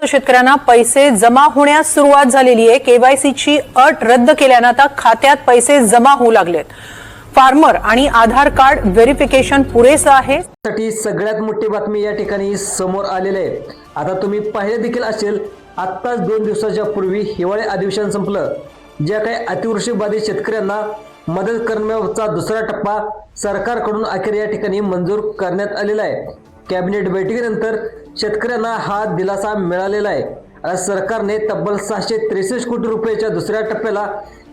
शेतकऱ्यांना पैसे जमा होण्यास सुरुवात झालेली आहे। केवायसीची अट रद्द केल्याने आता खात्यात पैसे जमा होऊ लागलेत। फार्मर आणि आधार कार्ड व्हेरिफिकेशन पुरेसं आहे। साठी सगळ्यात मोठी बातमी या ठिकाणी समोर आलेली आहे। आता तुम्ही पाहिले देखील असेल, आत्ताच 2 दिवसाच्या पूर्वी हिवाळी अधिवेशन संपलं। ज्या काही अतिवृष्टी बाधित शेतकऱ्यांना मदत करण्याचा दुसरा टप्पा सरकारकडून अखेर या ठिकाणी मंजूर करण्यात आलेला आहे। कॅबिनेट बैठकीनंतर शेतकऱ्यांना हा दिलासा मिळालेला आहे। आज सरकारने तब्बल 663 कोटी रुपयाच्या दुसऱ्या टप्प्याला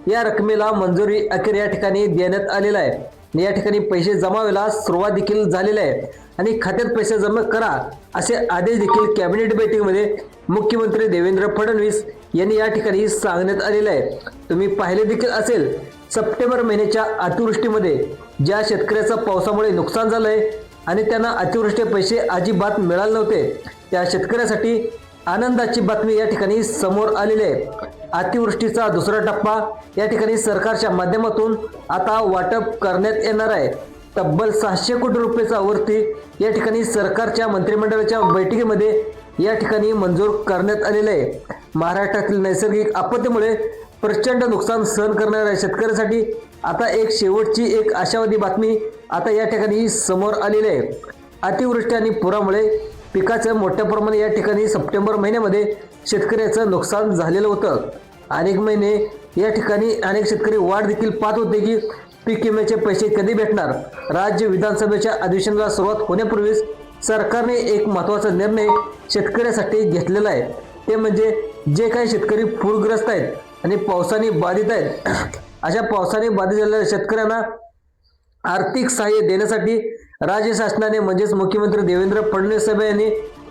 या रकमेला मंजुरी अखेर या ठिकाणी देण्यात आलेला आहे। या ठिकाणी पैसे जमा व्हायला सुरुवात देखील झालेली आहे आणि खात्यात पैसे जमा करा असे आदेश देखील कॅबिनेट बैठकीमध्ये मुख्यमंत्री देवेंद्र फडणवीस यांनी या ठिकाणी सांगण्यात आलेले आहे। तुम्ही पाहिले देखील असेल, सप्टेंबर महिन्याच्या अतिवृष्टीमध्ये ज्या शेतकऱ्याचं पावसामुळे नुकसान झालंय आणि त्यांना अतिवृष्टी पैसे अजिबात मिळाले नव्हते, त्या शेतकऱ्यासाठी आनंदाची बातमी या ठिकाणी समोर आलेली आहे। अतिवृष्टीचा दुसरा टप्पा या ठिकाणी सरकारच्या माध्यमातून आता वाटप करण्यात येणार आहे। तब्बल 600 कोटी रुपयाचा वरती या ठिकाणी सरकारच्या मंत्रिमंडळाच्या बैठकीमध्ये या ठिकाणी मंजूर करण्यात आलेले आहे। महाराष्ट्रातील नैसर्गिक आपत्तीमुळे प्रचंड नुकसान सहन करणाऱ्या शेतकऱ्यांसाठी आता एक शेवटची एक आशावादी बातमी आता या ठिकाणी समोर आलेली आहे। अतिवृष्टी आणि पुरामुळे पिकाचं मोठ्या प्रमाणात या ठिकाणी सप्टेंबर महिन्यामध्ये शेतकऱ्याचं नुकसान झालेलं होतं। अनेक महिने या ठिकाणी अनेक शेतकरी वाट देखील पाहत होते की पीक विम्याचे पैसे कधी भेटणार। राज्य विधानसभेच्या अधिवेशनाला सुरुवात होण्यापूर्वीच सरकारने एक महत्त्वाचा निर्णय शेतकऱ्यासाठी घेतलेला आहे। ते म्हणजे जे काही शेतकरी पूरग्रस्त आहेत आणि पावसाने बाधित आहेत, अशा पावसाने बाधित झालेल्या शेतकऱ्यांना आर्थिक सहाय्य देण्यासाठी राज्य शासनाने म्हणजेच मुख्यमंत्री देवेंद्र फडणवीस साहेब यांनी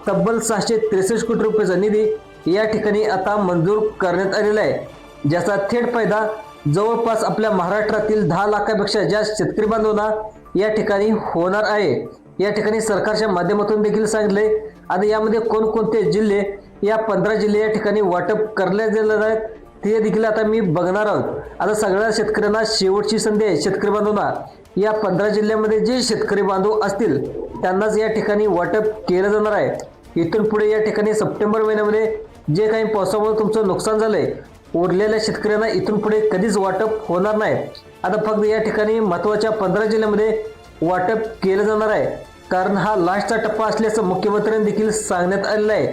तब्बल 663 कोटी रुपयाचा निधी या ठिकाणी आता मंजूर करण्यात आलेला आहे। ज्याचा थेट फायदा जवळपास आपल्या महाराष्ट्रातील 10 लाखापेक्षा जास्त शेतकरी बांधवांना या ठिकाणी होणार आहे। या ठिकाणी सरकारच्या माध्यमातून देखील सांगितले आणि यामध्ये कोणकोणते जिल्हे, या 15 जिल्हे या ठिकाणी वाटप करण्यात येणार आहेत ते देखील आता मी बघणार आहोत। आता सगळ्या शेतकऱ्यांना शेवटची संधी आहे। शेतकरी बांधवांना या 15 जिल्ह्यामध्ये जे शेतकरी बांधव असतील त्यांनाच या ठिकाणी वाटप केलं जाणार आहे। इथून पुढे या ठिकाणी सप्टेंबर महिन्यामध्ये जे काही पावसामुळे तुमचं नुकसान झालंय, उरलेल्या शेतकऱ्यांना इथून पुढे कधीच वाटप होणार नाही। आता फक्त या ठिकाणी महत्त्वाच्या 15 जिल्ह्यामध्ये वाटप केलं जाणार आहे, कारण हा लास्टचा टप्पा असल्याचं मुख्यमंत्र्यांनी देखील सांगण्यात आलेलं आहे।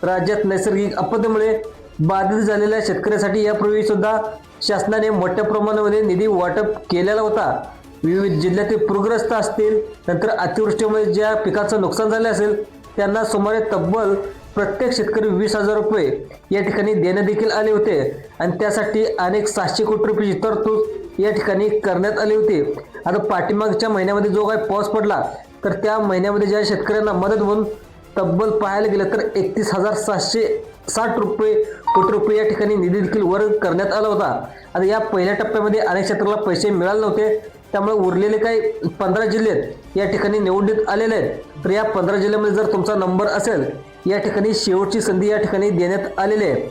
राज्यात नैसर्गिक आपत्तीमुळे बाधित झालेल्या शेतकऱ्यांसाठी यापूर्वी सुद्धा शासनाने मोठ्या प्रमाणामध्ये निधी वाटप केलेला होता। विविध जिल्ह्यातील पूरग्रस्त असतील, नंतर अतिवृष्टीमुळे ज्या पिकाचं नुकसान झाले असेल त्यांना सुमारे तब्बल प्रत्येक शेतकरी 20,000 रुपये या ठिकाणी देण्यात देखील आले होते आणि त्यासाठी अनेक 700 कोटी रुपयाची तरतूद या ठिकाणी करण्यात आली होती। आता पाठीमागच्या महिन्यामध्ये जो काही पाऊस पडला तर त्या महिन्यामध्ये ज्या शेतकऱ्यांना मदत म्हणून तब्बल पाहायला गेलं तर 31,760 कोटी रुपये या ठिकाणी निधी देखील वर्ग करण्यात आला होता। आता या पहिल्या टप्प्यामध्ये अनेक शेतकऱ्याला पैसे मिळाले नव्हते, त्यामुळे उरलेले काही 15 जिल्हे या ठिकाणी निवडण्यात आलेले आहेत। तर या 15 जिल्ह्यामध्ये जर तुमचा नंबर असेल, या ठिकाणी शेवटची संधी या ठिकाणी देण्यात आलेली आहे।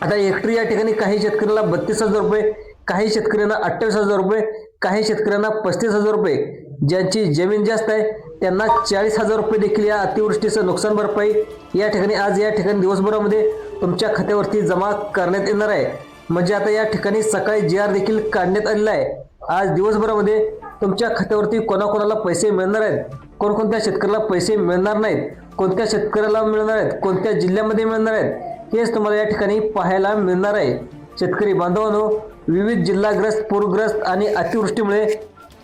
आता हेक्टरी या ठिकाणी काही शेतकऱ्याला 32,000 रुपये, काही शेतकऱ्यांना 28,000 रुपये, काही शेतकऱ्यांना 35,000 रुपये, ज्यांची जमीन जास्त आहे त्यांना 40,000 रुपये देखील या अतिवृष्टीचं नुकसान भरपाई या ठिकाणी आज या ठिकाणी दिवसभरामध्ये तुमच्या खात्यावरती जमा करण्यात येणार आहे। म्हणजे आता या ठिकाणी सकाळी GR देखील काढण्यात आलेला आहे। आज दिवसभरामध्ये तुमच्या खात्यावरती कोणाकोणाला पैसे मिळणार आहेत, कोणकोणत्या शेतकऱ्याला पैसे मिळणार नाहीत, कोणत्या शेतकऱ्याला मिळणार आहेत, कोणत्या जिल्ह्यामध्ये मिळणार आहेत, हेच तुम्हाला या ठिकाणी पाहायला मिळणार आहे। शेतकरी बांधवांनो, विविध जिल्हाग्रस्त, पूरग्रस्त आणि अतिवृष्टीमुळे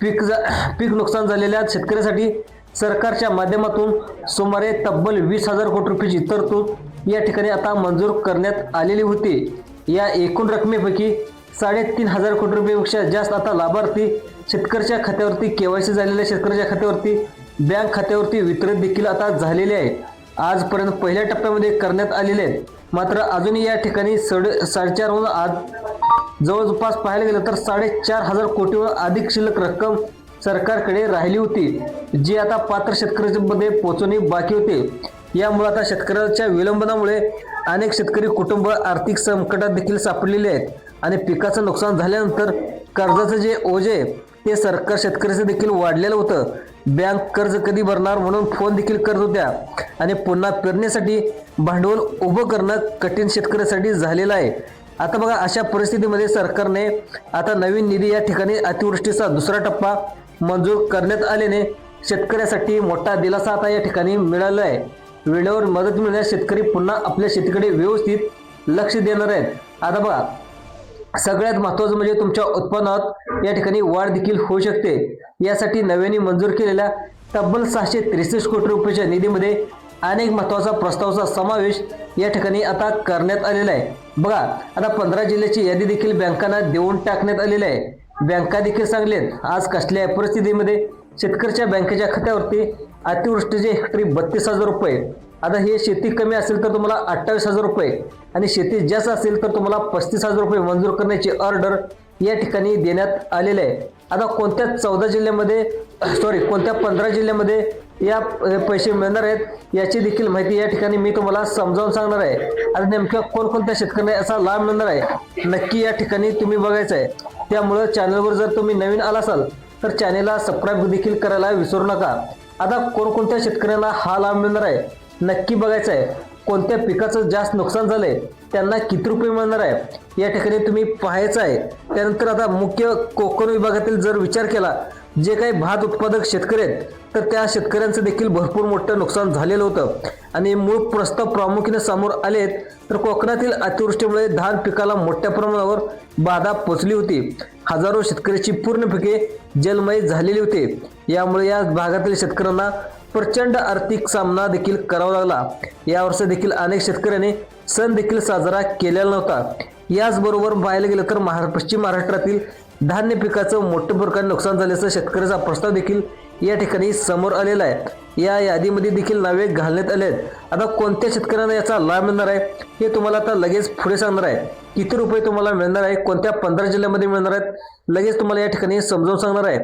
पीक नुकसान झालेल्या शेतकऱ्यांसाठी सरकारच्या माध्यमातून सुमारे तब्बल 20,000 कोटी रुपयाची तरतूद या ठिकाणी आता मंजूर करण्यात आलेली होती। या एकूण रकमेपैकी 3,500 कोटी रुपयापेक्षा जास्त आता लाभार्थी शेतकऱ्याच्या खात्यावरती, KYC झालेल्या शेतकऱ्याच्या खात्यावरती, बँक खात्यावरती वितरित देखील आता झालेले आहे। आजपर्यंत पहिल्या टप्प्यामध्ये करण्यात आलेले आहेत, मात्र अजूनही या ठिकाणी 4.5 आज जवळपास पाहायला गेलं तर 4,500 कोटीवर अधिक शिल्लक रक्कम सरकारकडे राहिली होती, जी आता पात्र शेतकऱ्यांमध्ये पोहोचणे बाकी होते। यामुळे आता शेतकऱ्यांच्या विलंबनामुळे अनेक शेतकरी कुटुंब आर्थिक संकटात देखील सापडलेले आहेत आणि पिकाचं नुकसान झाल्यानंतर कर्जाचं जे ओझे ते सरकार शेतकऱ्याचं देखील वाढलेलं होतं। बँक कर्ज कधी भरणार म्हणून फोन देखील करत होत्या आणि पुन्हा पेरण्यासाठी भांडवल उभं करणं कठीण शेतकऱ्यासाठी झालेलं आहे। आता बघा, अशा परिस्थितीमध्ये सरकारने आता नवीन निधी या ठिकाणी अतिवृष्टीचा दुसरा टप्पा मंजूर करण्यात आल्याने शेतकऱ्यासाठी मोठा दिलासा आता या ठिकाणी मिळाला आहे। वेळेवर मदत मिळण्यास शेतकरी पुन्हा आपल्या शेतीकडे व्यवस्थित लक्ष देणार आहेत। आता बघा, सगळ्यात महत्त्वाचं म्हणजे तुमच्या उत्पन्नात या ठिकाणी वाढ देखील होऊ शकते। यासाठी नव्याने मंजूर केलेल्या तब्बल 663 कोटी रुपयाच्या निधीमध्ये अनेक महत्त्वाचा प्रस्तावाचा समावेश या ठिकाणी आता करण्यात आलेला आहे। बघा, आता 15 जिल्ह्याची यादी देखील बँकांना देऊन टाकण्यात आलेली आहे। बँका देखील सांगलेत आज कसल्या परिस्थितीमध्ये शेतकऱ्याच्या बँकेच्या खात्यावरती अतिवृष्टीचे हेक्टरी 32,000 रुपये, आता हे शेती कमी असेल तर तुम्हाला 28,000 रुपये आणि शेती जास्त असेल तर तुम्हाला 35,000 रुपये मंजूर करण्याची ऑर्डर या ठिकाणी देण्यात आलेले आहे। आता कोणत्या 15 जिल्ह्यामध्ये या पैसे मिळणार आहेत याची देखील माहिती या ठिकाणी मी तुम्हाला समजावून सांगणार आहे। आता नेमक्या कोणकोणत्या शेतकऱ्यांना याचा लाभ मिळणार आहे नक्की या ठिकाणी तुम्ही बघायचं आहे। त्यामुळे चॅनलवर जर तुम्ही नवीन आला असाल तर चॅनेलला सबस्क्राईब देखील करायला विसरू नका। आता कोणकोणत्या शेतकऱ्यांना हा लाभ मिळणार आहे नक्की बघायचं आहे। कोणत्या पिकाचं जास्त नुकसान झालंय त्यांना किती रुपये मिळणार आहे या ठिकाणी तुम्ही पाहायचं आहे। त्यानंतर आता मुख्य कोकण विभागातील जर विचार केला, जे काही भात उत्पादक शेतकरी आहेत तर त्या शेतकऱ्यांचं देखील भरपूर मोठं नुकसान झालेलं होतं आणि मूळ प्रस्ताव प्रामुख्याने समोर आलेत। तर कोकणातील अतिवृष्टीमुळे धान पिकाला मोठ्या प्रमाणावर बाधा पोचली होती। हजारो शेतकऱ्याची पूर्ण पिके जलमय झालेली होती। यामुळे या भागातील शेतकऱ्यांना प्रचंड आर्थिक सामना देखील करावा लागला। यावर्षी देखील अनेक शेतकऱ्यांनी सण देखील साजरा केलेला नव्हता। याचबरोबर पाहायला गेलं तर पश्चिम महाराष्ट्रातील धान्य पिकाचं मोठ्या प्रकारे नुकसान झाल्याचं शेतकऱ्याचा प्रस्ताव देखील या ठिकाणी समोर आलेला आहे। या यादीमध्ये देखील नावे घालण्यात आले आहेत। आता कोणत्या शेतकऱ्यांना याचा लाभ मिळणार आहे हे तुम्हाला आता लगेच पुढे सांगणार आहे। किती रुपये तुम्हाला मिळणार आहे, कोणत्या 15 जिल्ह्यामध्ये मिळणार आहेत लगेच तुम्हाला या ठिकाणी समजावून सांगणार आहे।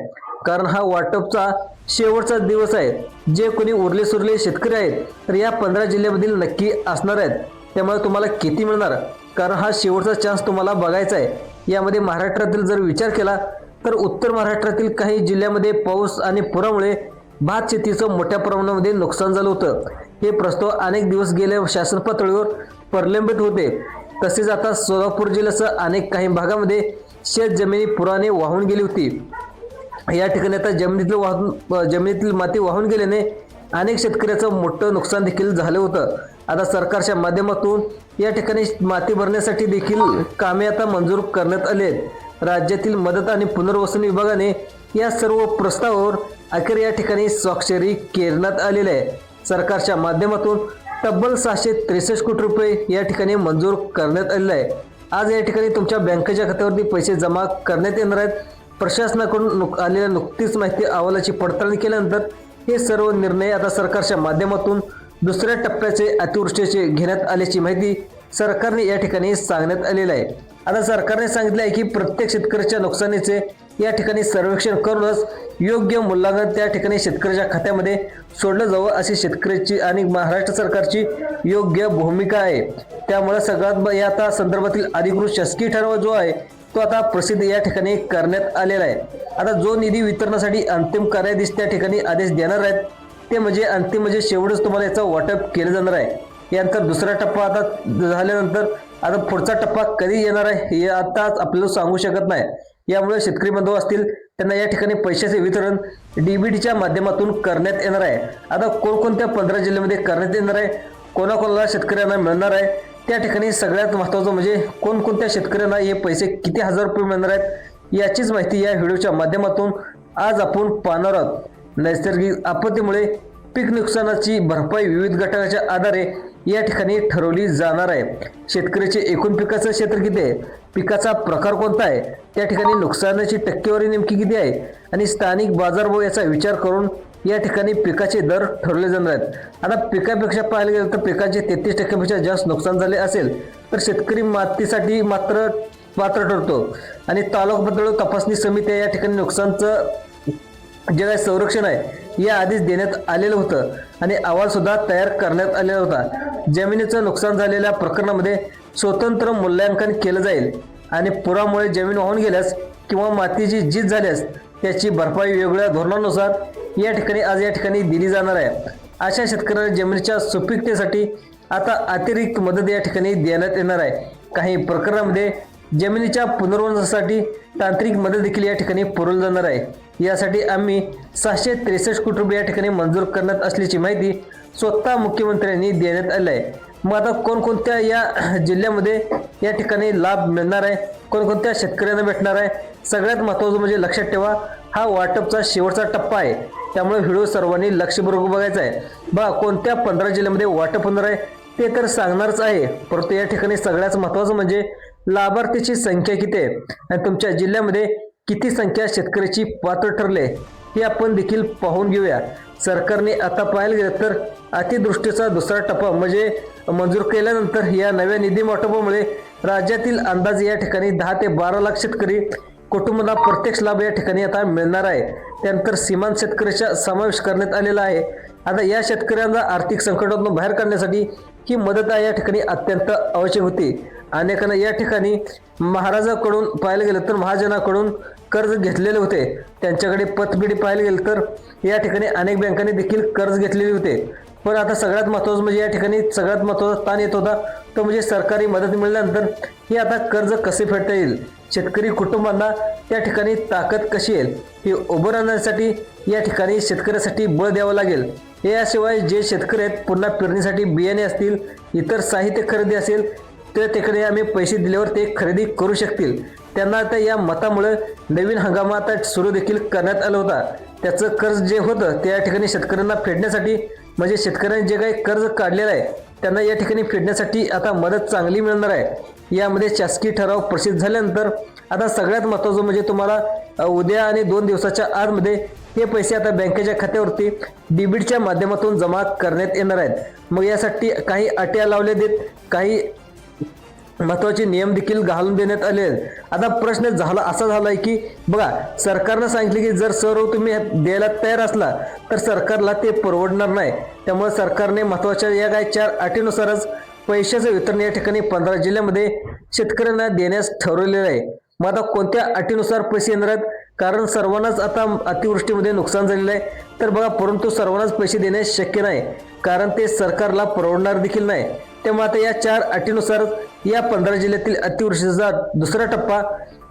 कारण हा वाटपचा शेवटचा दिवस आहे। जे कोणी उरले सुरले शेतकरी आहेत तर या 15 जिल्ह्यामधील नक्की असणार आहेत। त्यामुळे तुम्हाला किती मिळणार, कारण हा शेवटचा चान्स तुम्हाला बघायचा आहे। यामध्ये महाराष्ट्रातील जर विचार केला तर उत्तर महाराष्ट्रातील काही जिल्ह्यामध्ये पाऊस आणि पुरामुळे भात शेतीचं मोठ्या प्रमाणामध्ये नुकसान झालं होतं। हे प्रस्ताव अनेक दिवस गेल्या शासन पातळीवर प्रलंबित होते। तसेच आता सोलापूर जिल्ह्यासह अनेक काही भागामध्ये शेत जमिनी पुराने वाहून गेली होती। या ठिकाणी आता जमिनीतील माती वाहून गेल्याने अनेक शेतकऱ्याचं मोठं नुकसान देखील झालं होतं। आता सरकारच्या माध्यमातून या ठिकाणी माती भरण्यासाठी देखील कामे आता मंजूर करण्यात आले आहेत। राज्यातील मदत आणि पुनर्वसन विभागाने या सर्व प्रस्तावावर अखेर या ठिकाणी स्वाक्षरी करण्यात आलेली आहे। सरकारच्या माध्यमातून तब्बल 663 कोटी रुपये या ठिकाणी मंजूर करण्यात आलेले आहे। आज या ठिकाणी तुमच्या बँकेच्या खात्यावरती पैसे जमा करण्यात येणार आहेत। प्रशासनाकडून आलेल्या नुकतीच माहिती अहवालाची पडताळणी केल्यानंतर हे सर्व निर्णय आता सरकारच्या माध्यमातून दुसऱ्या टप्प्याचे अतिवृष्टीचे घेण्यात आल्याची माहिती सरकारने या ठिकाणी सांगण्यात आलेलं आहे। आता सरकारने सांगितले आहे की प्रत्येक शेतकऱ्याच्या नुकसानीचे या ठिकाणी सर्वेक्षण करूनच योग्य मूल्यांकन त्या ठिकाणी शेतकऱ्याच्या खात्यामध्ये सोडलं जावं अशी शेतकऱ्याची आणि महाराष्ट्र सरकारची योग्य भूमिका आहे। त्यामुळे सगळ्यात या आता संदर्भातील अधिकृत शासकीय ठराव जो आहे तो आता प्रसिद्ध या ठिकाणी करण्यात आलेला आहे। आता जो निधी वितरणासाठी अंतिम कार्यादेश त्या ठिकाणी आदेश देणार आहेत ते म्हणजे अंतिम म्हणजे शेवटच तुम्हाला याचं वाटप केलं जाणार आहे। यानंतर दुसरा टप्पा आता झाल्यानंतर आता पुढचा टप्पा कधी येणार आहे हे आताच आपल्याला सांगू शकत नाही। यामुळे शेतकरी बांधव असतील त्यांना या ठिकाणी पैशाचे वितरण डीबीटीच्या माध्यमातून करण्यात येणार आहे। आता कोणकोणत्या 15 जिल्ह्यामध्ये करण्यात येणार आहे, कोणाकोणाला शेतकऱ्यांना मिळणार आहे, त्या ठिकाणी सगळ्यात महत्त्वाचं म्हणजे कोणकोणत्या शेतकऱ्यांना हे पैसे किती हजार रुपये मिळणार आहेत याचीच माहिती या व्हिडिओच्या माध्यमातून आज आपण पाहणार आहोत। नैसर्गिक आपत्तीमुळे पीक नुकसानाची भरपाई विविध घटकाच्या आधारे या ठिकाणी ठरवली जाणार आहे। शेतकऱ्याचे एकूण पिकाचं क्षेत्र किती आहे, पिकाचा प्रकार कोणता आहे, त्या ठिकाणी नुकसानाची टक्केवारी नेमकी किती आहे आणि स्थानिक बाजारभाव याचा विचार करून या ठिकाणी पिकाचे दर ठरवले जाणार आहेत। आता पिकापेक्षा पाहायला गेलं तर पिकाचे 33% जास्त नुकसान झाले असेल तर शेतकरी मातीसाठी मात्र पात्र ठरतो आणि तालुका पातळीवर तपासणी समिती या ठिकाणी नुकसानचं जे काही संरक्षण आहे या आधीच देण्यात आलेलं होतं आणि अहवाल सुद्धा तयार करण्यात आलेला होता। जमिनीचं नुकसान झालेल्या प्रकरणामध्ये स्वतंत्र मूल्यांकन केलं जाईल आणि पुरामुळे जमीन वाहून गेल्यास किंवा मातीची झीज झाल्यास त्याची भरपाई वेगवेगळ्या धोरणानुसार या ठिकाणी आज या ठिकाणी दिली जाणार आहे। अशा शेतकऱ्यांना जमिनीच्या सुपीकतेसाठी आता अतिरिक्त मदत या ठिकाणी देण्यात येणार आहे। काही प्रकरणांमध्ये जमिनीच्या पुनर्वसनासाठी तांत्रिक मदत देखील या ठिकाणी पुरवली जाणार आहे। यासाठी आम्ही 663 कोटी रुपये या ठिकाणी मंजूर करण्यात असल्याची माहिती स्वतः मुख्यमंत्र्यांनी देण्यात आली आहे। मग आता कोणकोणत्या या जिल्ह्यामध्ये या ठिकाणी लाभ मिळणार आहे, कोणकोणत्या शेतकऱ्यांना भेटणार आहे, सगळ्यात महत्त्वाचं म्हणजे लक्षात ठेवा, हा वाटपचा शेवटचा टप्पा आहे। त्यामुळे व्हिडिओ सर्वांनी लक्षपूर्वक बघायचा आहे। बघा कोणत्या 15 जिल्ह्यामध्ये वाटप होणार आहे ते तर सांगणारच आहे, परंतु या ठिकाणी सगळ्यात महत्त्वाचं म्हणजे लाभार्थीची संख्या किती आहे आणि तुमच्या जिल्ह्यामध्ये किती संख्या शेतकऱ्याची पात्र ठरले हे आपण देखील पाहून घेऊया। सरकारने आता पाहायला गेलं तर अतिवृष्टीचा दुसरा टप्पा म्हणजे मंजूर केल्यानंतर या नव्या निधी वाटपामुळे राज्यातील अंदाजे या ठिकाणी 10 ते 12 लाख शेतकरी कुटुंबांना प्रत्यक्ष लाभ या ठिकाणी आता मिळणार आहे। त्यानंतर सीमांत शेतकऱ्याचा समावेश करण्यात आलेला आहे। आता या शेतकऱ्यांना आर्थिक संकटातून बाहेर काढण्यासाठी ही मदत या ठिकाणी अत्यंत आवश्यक होती। अनेकांना या ठिकाणी महाराजाकडून पाहायला गेलं तर महाजनाकडून कर्ज घेतलेले होते, त्यांच्याकडे पतबिडी पाहायला गेलं तर या ठिकाणी अनेक बँकांनी देखील कर्ज घेतलेले होते। पण आता सगळ्यात महत्त्वाचं म्हणजे या ठिकाणी सगळ्यात महत्त्वाचा स्थान येत होता तो म्हणजे सरकारी मदत मिळाल्यानंतर हे आता कर्ज कसे फेडता येईल, शेतकरी कुटुंबांना त्या ठिकाणी ताकद कशी येईल हे उभं राहण्यासाठी या ठिकाणी शेतकऱ्यासाठी बळ द्यावं लागेल। याशिवाय जे शेतकरी आहेत पुन्हा पेरणीसाठी बियाणे असतील, इतर साहित्य खरेदी असेल तर तिकडे आम्ही पैसे दिल्यावर ते खरेदी करू शकतील। त्यांना आता या मतामुळे नवीन हंगाम आता सुरू देखील करण्यात आला होता। त्याचं कर्ज जे होतं त्या ठिकाणी शेतकऱ्यांना फेडण्यासाठी म्हणजे शेतकऱ्यांनी जे काही कर्ज काढलेलं आहे त्यांना या ठिकाणी फेडण्यासाठी आता मदत चांगली मिळणार आहे। यामध्ये शासकीय ठराव प्रसिद्ध झाल्यानंतर आता सगळ्यात महत्त्वाचं म्हणजे तुम्हाला उद्या आणि 2 दिवसाच्या आतमध्ये हे पैसे आता बँकेच्या खात्यावरती डीबीटच्या माध्यमातून जमा करण्यात येणार आहेत। मग यासाठी काही अटी लावल्या आहेत, काही महत्त्वाचे नियम देखील घालून देण्यात आले आहेत। आता प्रश्न असा झालाय की बघा सरकारनं सांगितले की जर सर्व तुम्ही द्यायला तयार असला तर सरकारला ते परवडणार नाही। त्यामुळे सरकारने महत्त्वाच्या या काही 4 अटीनुसारच पैशाचं वितरण या ठिकाणी 15 जिल्ह्यामध्ये शेतकऱ्यांना देण्यास ठरवलेलं आहे। मग आता कोणत्या अटीनुसार पैसे येणार आहेत, कारण सर्वांनाच आता अतिवृष्टीमध्ये नुकसान झालेलं आहे तर बघा, परंतु सर्वांनाच पैसे देणे शक्य नाही कारण ते सरकारला परवडणार देखील नाही। त्यामुळे आता या 4 अटीनुसार या 15 जिल्ह्यातील अतिवृष्टीचा दुसरा टप्पा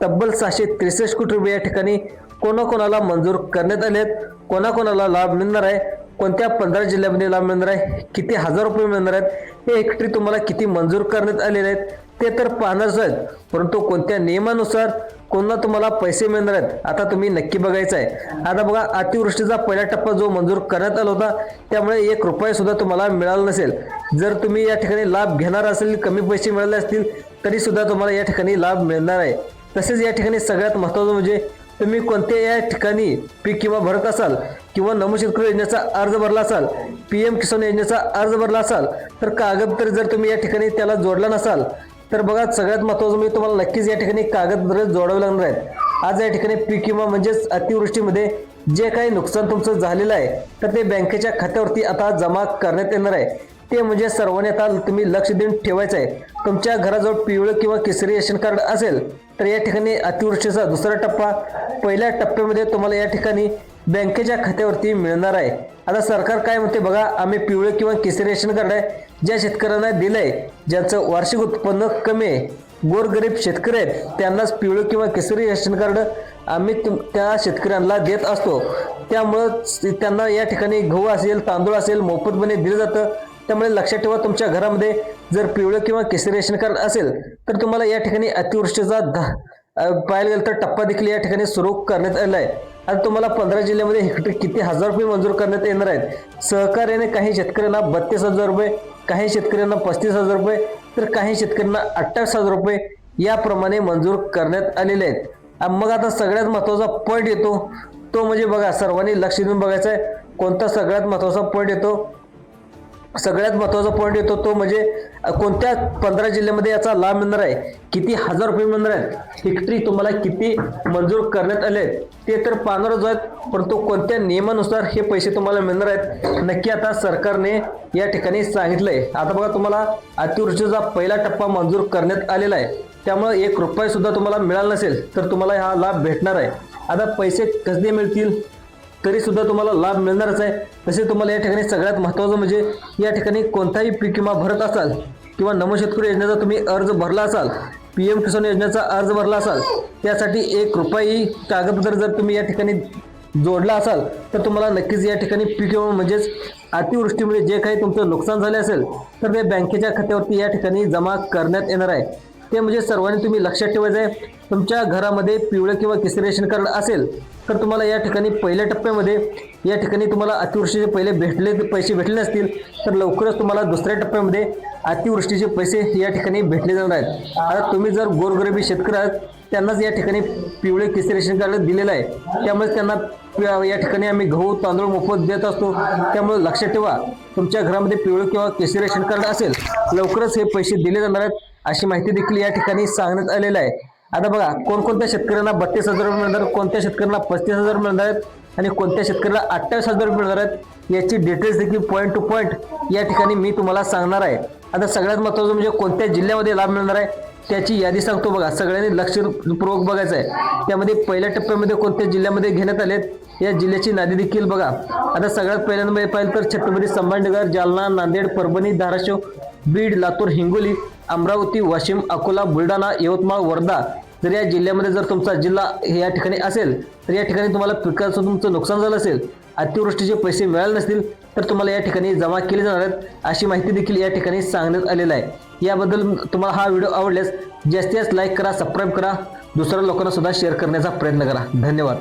तब्बल 663 कोटी रुपये या ठिकाणी कोणाकोणाला मंजूर करण्यात आले आहेत, कोणाकोणाला लाभ मिळणार आहे, कोणत्या 15 जिल्ह्यामध्ये लाभ मिळणार आहे, किती हजार रुपये मिळणार आहेत, हे एकट्री तुम्हाला किती मंजूर करण्यात आलेले आहेत ते तर पाहणारच आहेत, परंतु कोणत्या नियमानुसार कोणा तुम्हाला पैसे मिळणार आहेत आता तुम्ही नक्की बघायचं आहे। आता बघा अतिवृष्टीचा पहिला टप्पा जो मंजूर करण्यात आला होता त्यामुळे 1 रुपया सुद्धा तुम्हाला मिळाला नसेल। जर तुम्ही या ठिकाणी लाभ घेणार असेल, कमी पैसे मिळाले असतील तरी सुद्धा तुम्हाला या ठिकाणी लाभ मिळणार आहे। तसेच या ठिकाणी सगळ्यात महत्त्वाचं म्हणजे तुम्ही कोणत्या या ठिकाणी पीक किंवा भरत असाल किंवा नमो शेतकरी योजनेचा अर्ज भरला असाल, PM किसान योजनेचा अर्ज भरला असाल तर कागदपत्र जर तुम्ही या ठिकाणी त्याला जोडला नसाल तर बघा सगळ्यात महत्त्वाचं म्हणजे तुम्हाला नक्कीच या ठिकाणी कागदपत्र जोडावे लागणार आहेत। आज या ठिकाणी पीक विमा म्हणजेच अतिवृष्टीमध्ये जे काही नुकसान तुमचं झालेलं आहे तर ते बँकेच्या खात्यावरती आता जमा करण्यात येणार आहे। ते म्हणजे सर्वांनी आता तुम्ही लक्ष देऊन ठेवायचं आहे। तुमच्या घराजवळ पिवळं किंवा केसरी रेशन कार्ड असेल तर या ठिकाणी अतिवृष्टीचा दुसरा टप्पा पहिल्या टप्प्यामध्ये तुम्हाला या ठिकाणी बँकेच्या खात्यावरती मिळणार आहे। आता सरकार काय म्हणते बघा, आम्ही पिवळे किंवा केसरी रेशन कार्ड आहे ज्या शेतकऱ्यांना दिलंय, ज्यांचं वार्षिक उत्पन्न कमी आहे, गोरगरीब शेतकरी आहेत त्यांनाच पिवळे किंवा केसरी रेशन कार्ड आम्ही त्या शेतकऱ्यांना देत असतो। त्यामुळं त्यांना या ठिकाणी गहू असेल, तांदूळ असेल मोफतपणे दिलं जातं। त्यामुळे लक्षात ठेवा, तुमच्या घरामध्ये जर पिवळं किंवा केसरी रेशन कार्ड असेल तर तुम्हाला या ठिकाणी अतिवृष्टीचा पाहायला गेलं तर टप्पा देखील या ठिकाणी सुरू करण्यात आला आहे। आता तुम्हाला 15 जिल्ह्यामध्ये हेक्टरी किती हजार रुपये मंजूर करण्यात येणार आहेत। सहकार्याने काही शेतकऱ्यांना 32,000 रुपये, काही शेतकऱ्यांना 35,000 रुपये तर काही शेतकऱ्यांना 28,000 रुपये याप्रमाणे मंजूर करण्यात आलेले आहेत। मग आता सगळ्यात महत्त्वाचा पॉईंट येतो तो म्हणजे बघा, सर्वांनी लक्ष देऊन बघायचं आहे कोणता सगळ्यात महत्त्वाचा पॉईंट येतो। सगळ्यात महत्त्वाचा पॉईंट येतो तो म्हणजे कोणत्या 15 जिल्ह्यामध्ये याचा लाभ मिळणार आहे, किती हजार रुपये मिळणार आहेत, हेक्टरी तुम्हाला किती मंजूर करण्यात आले आहेत ते तर पाहणारच आहेत, परंतु कोणत्या नियमानुसार हे पैसे तुम्हाला मिळणार आहेत नक्की आता सरकारने या ठिकाणी सांगितलंय। आता बघा, तुम्हाला अतिवृष्टीचा पहिला टप्पा मंजूर करण्यात आलेला आहे, त्यामुळे 1 रुपया सुद्धा तुम्हाला मिळाला नसेल तर तुम्हाला हा लाभ भेटणार आहे। आता पैसे कसे मिळतील तरी सुद्धा तुम्हाला लाभ मिळणारच आहे। तसे तुम्हाला या ठिकाणी सगळ्यात महत्त्वाचं म्हणजे या ठिकाणी कोणताही पीक विमा भरत असाल किंवा नमो शेतकरी योजनेचा तुम्ही अर्ज भरला असाल, PM किसान योजनेचा अर्ज भरला असाल, त्यासाठी 1 रुपयाही कागदपत्र जर तुम्ही या ठिकाणी जोडला असाल तर तुम्हाला नक्कीच या ठिकाणी पीक विमा म्हणजेच अतिवृष्टीमुळे जे काही तुमचं नुकसान झाले असेल तर ते बँकेच्या खात्यावरती या ठिकाणी जमा करण्यात येणार आहे। ते म्हणजे सर्वांनी तुम्ही लक्षात ठेवायचं आहे, तुमच्या घरामध्ये पिवळं किंवा केसरी रेशन कार्ड असेल तर तुम्हाला या ठिकाणी पहिल्या टप्प्यामध्ये या ठिकाणी तुम्हाला अतिवृष्टीचे पैसे भेटले नसतील तर लवकरच तुम्हाला दुसऱ्या टप्प्यामध्ये अतिवृष्टीचे पैसे या ठिकाणी भेटले जाणार आहेत। आता तुम्ही जर गोरगरिबी शेतकरी आहात त्यांनाच या ठिकाणी पिवळे केसरी रेशन कार्ड दिलेलं आहे, त्यामुळे त्यांना या ठिकाणी आम्ही गहू तांदूळ मोफत देत असतो। त्यामुळे लक्षात ठेवा, तुमच्या घरामध्ये पिवळे किंवा केसरी रेशन कार्ड असेल लवकरच हे पैसे दिले जाणार आहेत अशी माहिती देखील या ठिकाणी सांगण्यात आलेलं आहे। आता बघा, कोणकोणत्या शेतकऱ्यांना 32,000 रुपये मिळणार, कोणत्या शेतकऱ्यांना 35,000 मिळणार आहेत आणि कोणत्या शेतकऱ्याला 28,000 रुपये मिळणार आहेत याची डिटेल्स देखील पॉईंट टू पॉईंट या ठिकाणी मी तुम्हाला सांगणार आहे। आता सगळ्यात महत्त्वाचं म्हणजे कोणत्या जिल्ह्यामध्ये लाभ मिळणार आहे त्याची यादी सांगतो बघा, सगळ्यांनी लक्षपूर्वक बघायचं आहे। त्यामध्ये पहिल्या टप्प्यामध्ये कोणत्या जिल्ह्यामध्ये घेण्यात आलेत या जिल्ह्याची यादी देखील बघा। आता सगळ्यात पहिल्यांदा पाहिलं तर छत्रपती संभाजीनगर, जालना, नांदेड, परभणी, धाराशिव, बीड, लातूर, हिंगोली, अमरावती, वाशिम, अकोला, बुलढाणा, यवतमाळ, वर्धा जर या जिल्ह्यामध्ये जर तुमचा जिल्हा या ठिकाणी असेल तर या ठिकाणी तुम्हाला पिकाचं तुमचं नुकसान झालं असेल, अतिवृष्टीचे पैसे मिळाले नसतील तर तुम्हाला या ठिकाणी जमा केले जाणार आहेत अशी माहिती देखील या ठिकाणी सांगण्यात आलेलं आहे। याबद्दल तुम्हाला हा व्हिडिओ आवडल्यास जास्तीत जास्त लाईक करा, सबस्क्राईब करा, दुसऱ्या लोकांना सुद्धा शेअर करण्याचा प्रयत्न करा। धन्यवाद।